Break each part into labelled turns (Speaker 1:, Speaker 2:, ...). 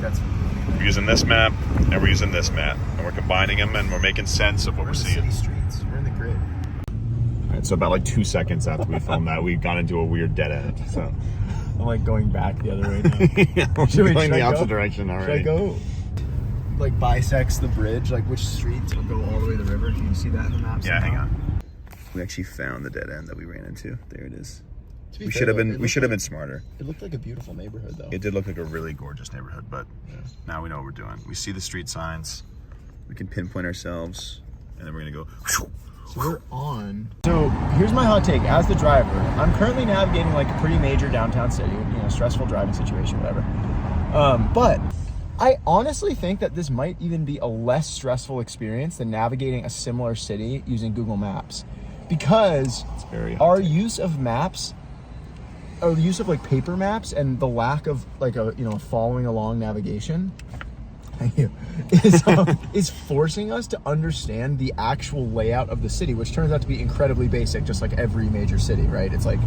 Speaker 1: that's...
Speaker 2: We're using this map, and we're using this map. And we're combining them, and we're making sense of what we're seeing.
Speaker 1: City streets. We're in the grid.
Speaker 2: All right, so about like 2 seconds after we filmed that, we got into a weird dead end. So
Speaker 1: I'm like going back the other way now.
Speaker 2: yeah, we're going the opposite direction already.
Speaker 1: Should I go? Like bisects the bridge, like which streets will go all the way to the river. Can you see that in the map?
Speaker 2: Yeah, hang on. We actually found the dead end that we ran into. There it is. We should have been smarter.
Speaker 1: It looked like a beautiful neighborhood, though.
Speaker 2: It did look like a really gorgeous neighborhood, but now we know what we're doing. We see the street signs. We can pinpoint ourselves, and then we're gonna go.
Speaker 1: So we're on. So here's my hot take. As the driver, I'm currently navigating like a pretty major downtown city, you know, stressful driving situation, whatever. But I honestly think that this might even be a less stressful experience than navigating a similar city using Google Maps, because our use of maps, or the use of like paper maps, and the lack of like a following along navigation, thank you, is forcing us to understand the actual layout of the city, which turns out to be incredibly basic, just like every major city, right? It's like,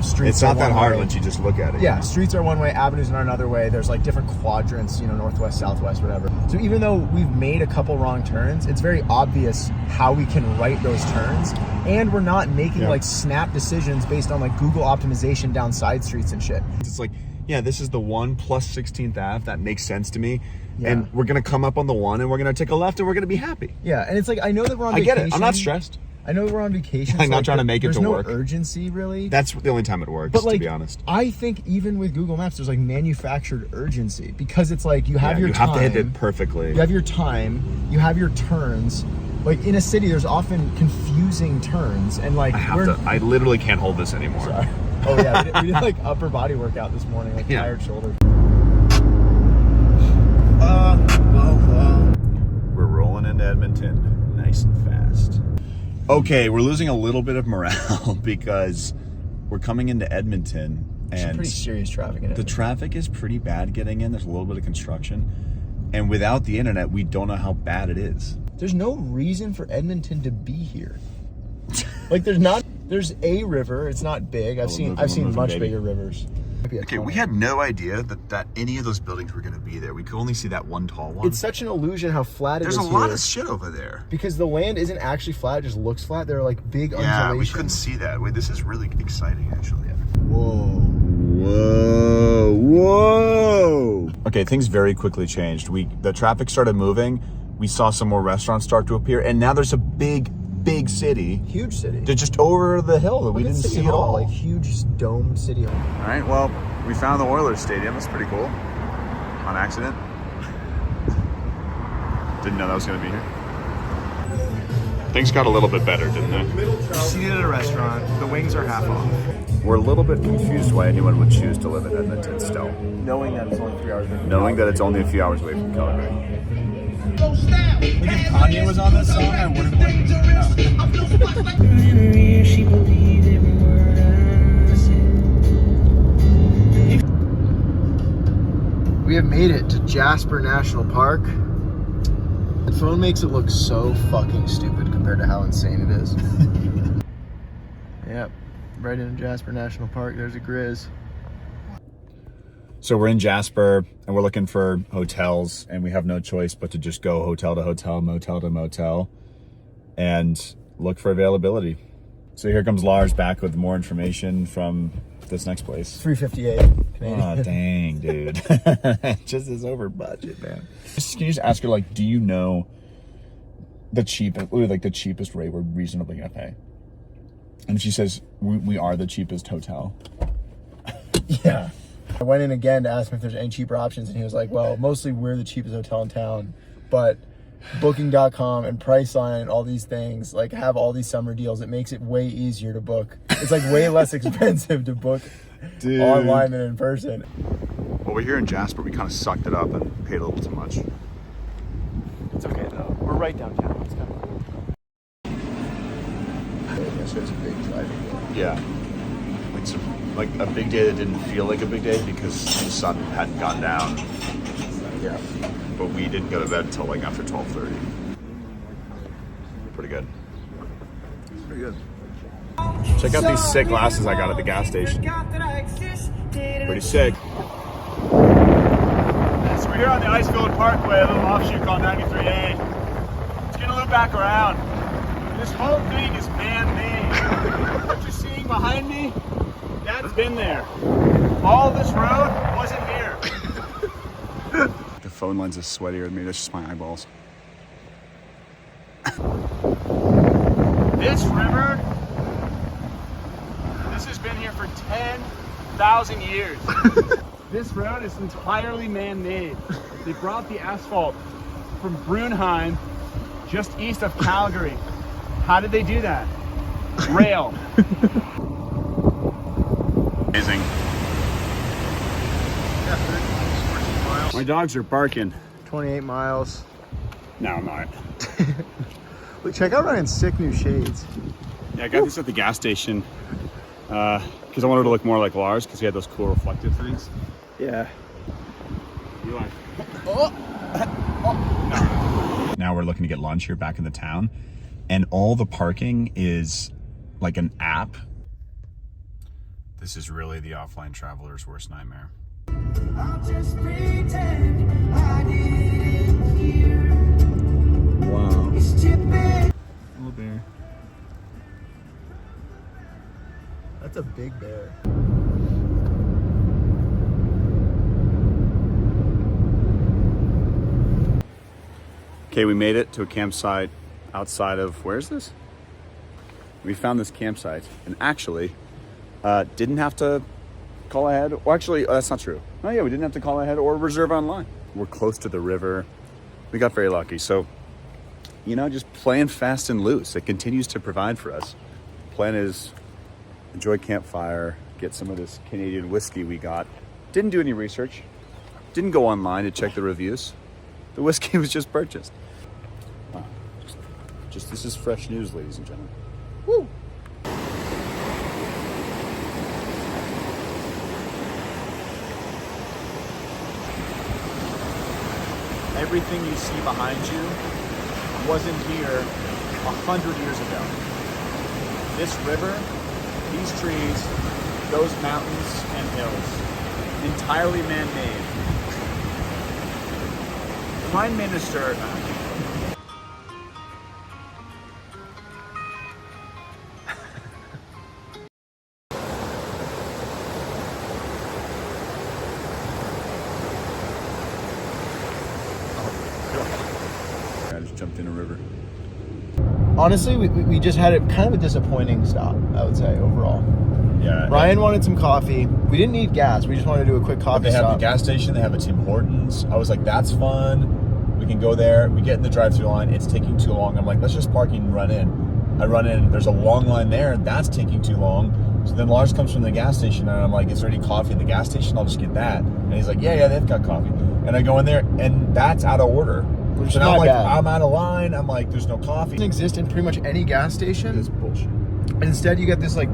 Speaker 1: streets.
Speaker 2: It's not that hard once you just look at it.
Speaker 1: Yeah, streets are one way, avenues are another way. There's like different quadrants, northwest, southwest, whatever. So even though we've made a couple wrong turns, it's very obvious how we can right those turns, and we're not making like snap decisions based on like Google optimization down side streets and shit.
Speaker 2: It's like, yeah, this is the 1 plus 16th Ave. That makes sense to me.
Speaker 1: Yeah.
Speaker 2: And we're going to come up on the 1 and we're going to take a left and we're going to be happy.
Speaker 1: Yeah, and it's like, I know that we're on vacation.
Speaker 2: I get it. I'm not stressed.
Speaker 1: I know we're on vacation.
Speaker 2: I'm not trying to make it to work.
Speaker 1: There's no urgency, really.
Speaker 2: That's the only time it works,
Speaker 1: but like,
Speaker 2: to be honest.
Speaker 1: I think even with Google Maps, there's like manufactured urgency, because it's like you have your time.
Speaker 2: You have to hit it perfectly.
Speaker 1: You have your time. You have your turns. Like in a city, there's often confusing turns, and like
Speaker 2: I literally can't hold this anymore.
Speaker 1: Sorry. Oh yeah, we did like upper body workout this morning, like tired shoulders.
Speaker 2: We're rolling into Edmonton, nice and fast. Okay, we're losing a little bit of morale because we're coming into Edmonton, and
Speaker 1: some pretty serious traffic in Edmonton.
Speaker 2: The traffic is pretty bad getting in. There's a little bit of construction, and without the internet, we don't know how bad it is.
Speaker 1: There's no reason for Edmonton to be here. Like there's a river. It's not big. I've seen much bigger rivers.
Speaker 2: Okay, we had no idea that any of those buildings were going to be there. We could only see that one tall one.
Speaker 1: It's such an illusion how flat it is.
Speaker 2: There's a lot of shit over there.
Speaker 1: Because the land isn't actually flat, it just looks flat. There are like big undulations.
Speaker 2: Yeah, we couldn't see that. Wait, this is really exciting, actually. Whoa. Okay, things very quickly changed. The traffic started moving. We saw some more restaurants start to appear, and now there's a big city.
Speaker 1: Huge city.
Speaker 2: They're just over the hill that we didn't see at all.
Speaker 1: Like huge domed city hall.
Speaker 2: All right, well, we found the Oilers Stadium. It's pretty cool. On accident. Didn't know that was going to be here. Things got a little bit better, didn't they?
Speaker 1: Seated at a restaurant. The wings are half off.
Speaker 2: We're a little bit confused why anyone would choose to live in Edmonton still.
Speaker 1: Knowing that it's only 3 hours away from
Speaker 2: Knowing that it's only a few hours away from Calgary.
Speaker 1: Like if Pane was on this song, I wouldn't want We have made it to Jasper National Park. The phone makes it look so fucking stupid compared to how insane it is. Yep, right into Jasper National Park. There's a Grizz.
Speaker 2: So we're in Jasper and we're looking for hotels, and we have no choice but to just go hotel to hotel, motel to motel, and look for availability. So here comes Lars back with more information from this next place.
Speaker 1: 358 Canadian.
Speaker 2: Oh, dang, dude. Just is over budget, man. Can you just ask her, like, do you know the cheapest rate we're reasonably gonna pay? And she says, we are the cheapest hotel.
Speaker 1: Yeah. I went in again to ask him if there's any cheaper options, and he was like, well, mostly we're the cheapest hotel in town, but booking.com and Priceline and all these things like have all these summer deals. It makes it way easier to book. It's like way less expensive to book online than in person.
Speaker 2: Well, we're here in Jasper. We kind of sucked it up and paid a little too much.
Speaker 1: It's okay though. We're right downtown. It's kind of cool. This is a big driving day.
Speaker 2: Yeah. Like a big day that didn't feel like a big day because the sun hadn't gone down.
Speaker 1: Yeah.
Speaker 2: But we didn't go to bed until like after 12:30. Pretty good. Pretty good. Check out these sick glasses I got at the gas station. Pretty sick.
Speaker 1: So we're
Speaker 2: here on the Icefield Parkway, a little offshoot called 93A. It's gonna loop back around. This whole thing is man-made. What you're seeing behind me, that's been there. All this road wasn't here. The phone lens is sweatier than me, that's just my eyeballs. This river, this has been here for 10,000 years. This road is entirely man-made. They brought the asphalt from Brunheim, just east of Calgary. How did they do that? Rail. Amazing. My dogs are barking.
Speaker 1: 28 miles.
Speaker 2: No, I'm not.
Speaker 1: Look, check out Ryan's sick new shades.
Speaker 2: Yeah, I got this at the gas station because I wanted to look more like Lars because he had those cool reflective things.
Speaker 1: Yeah.
Speaker 2: You like? Oh. No. Now we're looking to get lunch here back in the town, and all the parking is like an app. This is really the offline traveler's worst nightmare.
Speaker 3: I'll just pretend I didn't hear.
Speaker 2: Wow.
Speaker 3: It's chipping.
Speaker 1: Little bear. That's a big bear.
Speaker 2: Okay, we made it to a campsite outside of, where is this? We found this campsite and actually didn't have to call ahead. Well, actually, that's not true. Oh yeah, we didn't have to call ahead or reserve online. We're close to the river. We got very lucky. So, you know, just playing fast and loose. It continues to provide for us. Plan is enjoy campfire, get some of this Canadian whiskey we got. Didn't do any research. Didn't go online to check the reviews. The whiskey was just purchased. Wow. Just this is fresh news, ladies and gentlemen. Woo!
Speaker 1: Everything you see behind you wasn't here 100 years ago. This river, these trees, those mountains and hills, entirely man-made. Prime Minister.
Speaker 2: I just jumped in a river.
Speaker 1: Honestly, we just had a kind of a disappointing stop, I would say, overall.
Speaker 2: Yeah.
Speaker 1: Ryan wanted some coffee. We didn't need gas. We just wanted to do a quick coffee
Speaker 2: They have
Speaker 1: stop.
Speaker 2: the gas station, they have a Tim Hortons. I was like, that's fun. We can go there. We get in the drive-thru line. It's taking too long. I'm like, let's just park and run in. I run in. There's a long line there. That's taking too long. So then Lars comes from the gas station, and I'm like, is there any coffee at the gas station? I'll just get that. And he's like, yeah, they've got coffee. And I go in there, and that's out of order.
Speaker 1: Which
Speaker 2: So
Speaker 1: is
Speaker 2: now
Speaker 1: not
Speaker 2: I'm like,
Speaker 1: bad.
Speaker 2: I'm out of line. I'm like, there's no coffee.
Speaker 1: It doesn't exist in pretty much any gas station.
Speaker 2: It's bullshit.
Speaker 1: And instead, you get this like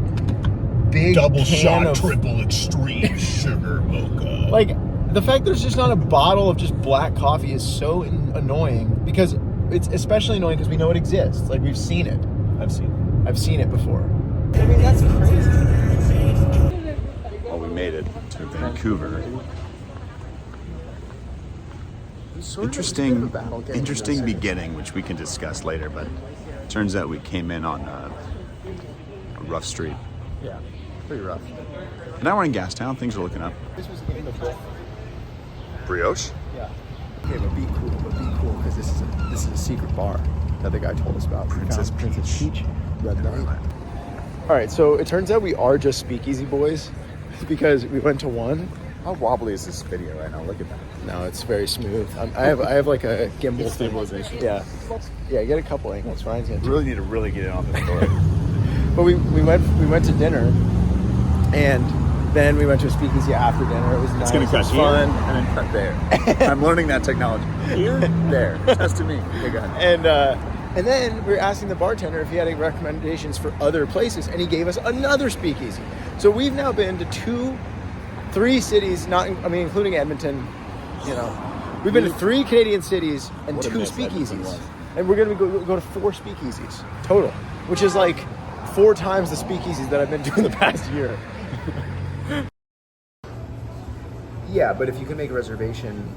Speaker 1: big
Speaker 2: Double
Speaker 1: can
Speaker 2: shot,
Speaker 1: of,
Speaker 2: triple extreme sugar mocha.
Speaker 1: Like the fact there's just not a bottle of just black coffee is so annoying because it's especially annoying because we know it exists. Like we've seen it. I've seen it before. I mean that's crazy.
Speaker 2: Well, we made it to Vancouver. Interesting beginning, which we can discuss later, but turns out we came in on a rough street.
Speaker 1: Yeah, pretty rough.
Speaker 2: Now we're in Gastown, things are looking up.
Speaker 1: This was in the book.
Speaker 2: Brioche?
Speaker 1: Yeah. Okay, but be cool, because this is a secret bar that the guy told us about.
Speaker 2: Princess
Speaker 1: Peach, Red Knight. All right, so it turns out we are just speakeasy boys because we went to one.
Speaker 2: How wobbly is this video right now? Look at that.
Speaker 1: No, it's very smooth. I have like a gimbal thing.
Speaker 2: Stabilization.
Speaker 1: Yeah, get a couple angles. Ryan's gonna
Speaker 2: We really need to really get in on this story.
Speaker 1: But we went to dinner, and then we went to a speakeasy after dinner. It was nice.
Speaker 2: It's going to cut
Speaker 1: it was
Speaker 2: here
Speaker 1: fun.
Speaker 2: and then cut there. I'm learning that technology. Here, there. Test to me. Okay, go ahead.
Speaker 1: And then we were asking the bartender if he had any recommendations for other places, and he gave us another speakeasy. So we've now been to 3 cities, including Edmonton. You know, we've been to 3 Canadian cities and
Speaker 2: What a
Speaker 1: 2
Speaker 2: mess Edmonton
Speaker 1: speakeasies,
Speaker 2: was.
Speaker 1: and we're gonna go to 4 speakeasies total, which is like 4 times the speakeasies that I've been to in the past year. Yeah, but if you can make a reservation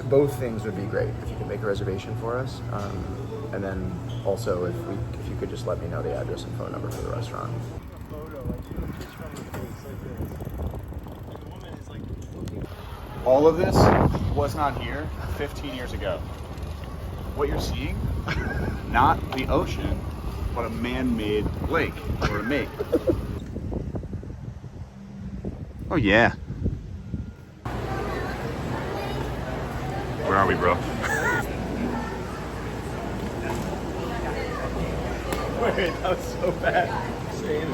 Speaker 1: both things would be great if you could make a reservation for us. And then also if you could just let me know the address and phone number for the restaurant.
Speaker 2: All of this was not here 15 years ago. What you're seeing, not the ocean, but a man-made lake or a lake. Oh yeah. Where are we, bro?
Speaker 1: Wait, that was so bad. Say it.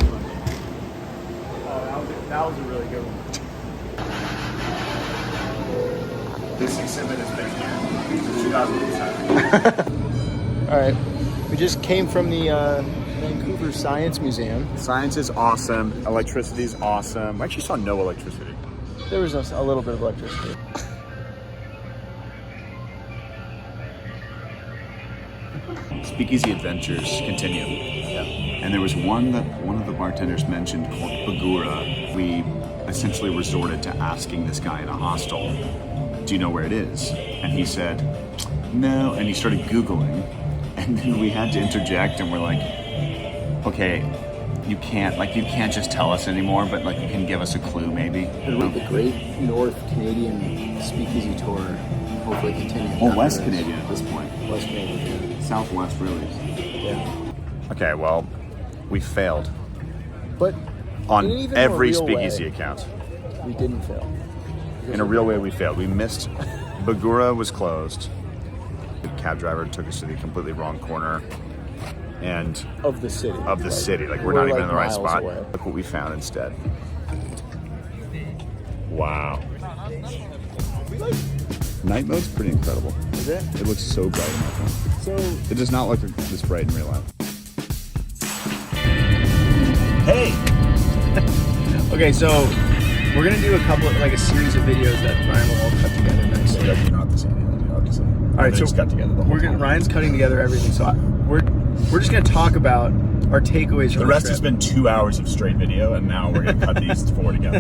Speaker 1: Oh, that was a really good one.
Speaker 2: This exhibit has been here since 2007.
Speaker 1: All right, we just came from the Vancouver Science Museum.
Speaker 2: Science is awesome. Electricity is awesome. I actually saw no electricity.
Speaker 1: There was a little bit of electricity.
Speaker 2: Speakeasy adventures continue.
Speaker 1: Yeah.
Speaker 2: And there was one that one of the bartenders mentioned called Bagura. We essentially resorted to asking this guy in a hostel, do you know where it is? And he said, no. And he started Googling. And then we had to interject and we're like, okay, you can't just tell us anymore, but like you can give us a clue maybe.
Speaker 1: The Great North Canadian Speakeasy Tour hopefully continues.
Speaker 2: Well, West Canadian at this point.
Speaker 1: West Canadian.
Speaker 2: Southwest really.
Speaker 1: Yeah.
Speaker 2: Okay, well, we failed
Speaker 1: But
Speaker 2: on
Speaker 1: in an even
Speaker 2: every
Speaker 1: more real
Speaker 2: speakeasy
Speaker 1: way,
Speaker 2: account.
Speaker 1: we didn't fail.
Speaker 2: In a real way, we failed. We missed. Bagura was closed. The cab driver took us to the completely wrong corner. And
Speaker 1: Of the city.
Speaker 2: of the
Speaker 1: Like,
Speaker 2: city. Like we're not even in the right
Speaker 1: miles
Speaker 2: spot.
Speaker 1: away.
Speaker 2: Look what we found instead. Wow. Night mode's pretty incredible.
Speaker 1: Is it?
Speaker 2: It looks so bright in my phone.
Speaker 1: So
Speaker 2: It does not look this bright in real life. Hey!
Speaker 1: okay, so we're gonna do a series of videos that Ryan will all cut together next.
Speaker 2: You're not the same, obviously.
Speaker 1: All right, so
Speaker 2: cut together the whole time.
Speaker 1: Ryan's cutting together everything. So we're just gonna talk about our takeaways from
Speaker 2: The rest
Speaker 1: trip.
Speaker 2: has been 2 hours of straight video, and now we're gonna cut these four together.